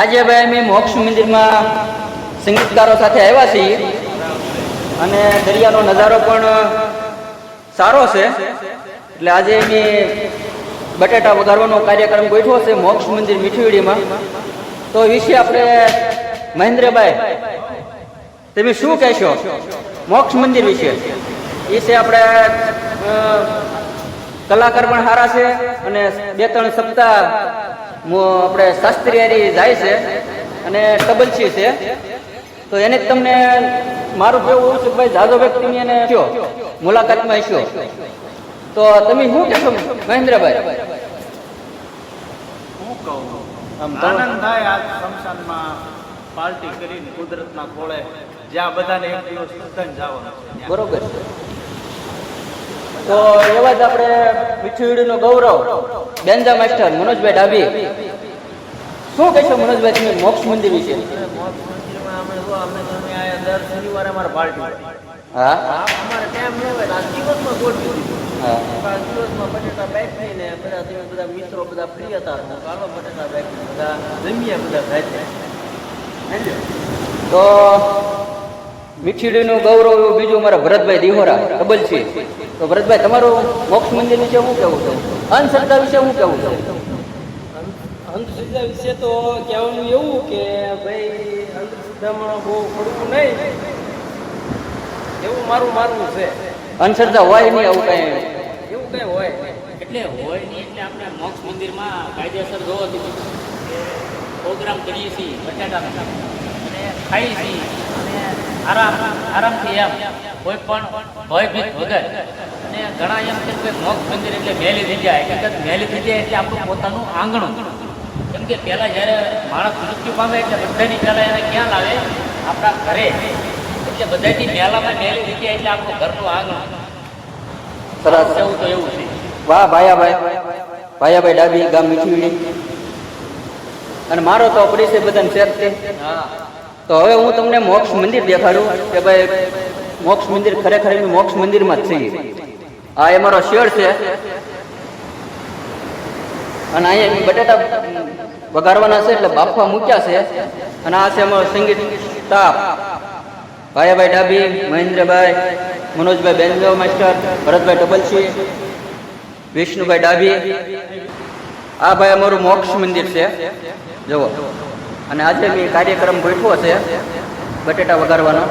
આજે ભાઈ અમે મોક્ષ મંદિરમાં સંગીતકારો સાથે આવ્યા છીએ અને દરિયાનો નજારો પણ સારો છે. એટલે આજે અમે બટેટા વઘારવાનો કાર્યક્રમ ગોઠવો છે મોક્ષ મંદિર મીઠીવીડીમાં. તો વિશે આપણે મહેન્દ્રભાઈ તમે શું કહેશો મોક્ષ મંદિર વિશે? આપણે કલાકાર પણ સારા છે અને 2-3 સપ્તાહ આપણે શાસ્ત્રીય જાય છે અને તબલચી છે. તો એને તમને મારું કેવું એવું છે કે ભાઈ જાજો વ્યક્તિ એને કયો મુલાકાતમાં હશો તો તમે શું કહેશો મહેન્દ્રભાઈ? હું કહું આનંદ થાય આ શમશાનમાં પાર્ટી કરીને કુદરતના ખોળે જ્યાં બધાને એક દિવસ ઉત્તન જવાનું. બરોબર. તો એવા જ આપણે મીઠીવીડીનો ગૌરવ બેન્જા માસ્ટર મનોજભાઈ ડાભી, શું કહેશો મનોજભાઈ તમે મોક્ષ મંદિર વિશે? દર શનિવારે અમારે પાર્ટી. હા, અમારે ટાઈમ ન હોય આ દિવસમાં ગોઠવી હા, દિવસમાં બટેટા બેઠીને બધા મિત્રો બધા ફ્રી હતા ચાલો બટેટા બેઠી બધા જમીએ બધા થાય. તો મીઠીડીનું ગૌરવ એવું બીજું મારા ભરતભાઈ દિહોરા ડબલ છે. તો ભરતભાઈ તમારું મોક્ષ મંદિર વિશે શું કહેવું છે? અંધશ્રદ્ધા વિશે શું કહેવું છે? અંધશ્રદ્ધા વિશે તો કહેવાનું એવું કે ભાઈ અંધશ્રદ્ધામાં બહુ પડવું નહીં એવું મારું છે. અંધશ્રદ્ધા હોય નહીં આવું કઈ એવું કઈ હોય એટલે હોય નહીં. એટલે આપણે મોક્ષ મંદિરમાં કાયદેસર જોવો તો પ્રોગ્રામ કરીએ છીએ બટાટા અને ખાઈએ છીએ અને આરામથી એમ કોઈ પણ ભયભીત વગર. અને ઘણા એમ કે ભાઈ મોક્ષ મંદિર એટલે મેલી થઈ જાય. હકીકત મેલી થઈ જાય એટલે આપણું પોતાનું આંગણું. કેમ કે પહેલાં જ્યારે માણસ મૃત્યુ પામે એટલે બધાની પહેલાં એને ક્યાં લાવે? આપણા ઘરે. એટલે બધાથી મેલામાં મેલી થઈ જાય એટલે આપણું ઘરનું આંગણું. સરસ. એવું તો એવું છે. વાહ ભાયાભાઈ ડાબી, ગામ મીઠીવીડી. અને મારો તો પરિચય બધાને શેર છે. તો હવે હું તમને મોક્ષ મંદિર દેખાડું કે ભાઈ મોક્ષ મંદિર ખરેખર અમે મોક્ષ મંદિરમાં જ છીએ. આ એ મારો શેડ છે અને અહીંયા બટેટા વઘારવાના છે એટલે બાફવા મૂક્યા છે. અને આ છે અમારો સંગીત સ્ટાફ ભાયાભાઈ ડાબી, મહેન્દ્રભાઈ, મનોજભાઈ બેન્જો માસ્ટર, ભરતભાઈ ડબલસી, વિષ્ણુભાઈ ડાભી. આ ભાઈ અમારું મોક્ષ મંદિર છે જુઓ. અને આજે મેં કાર્યક્રમ ગોઠવો છે બટેટા વઘારવાનો.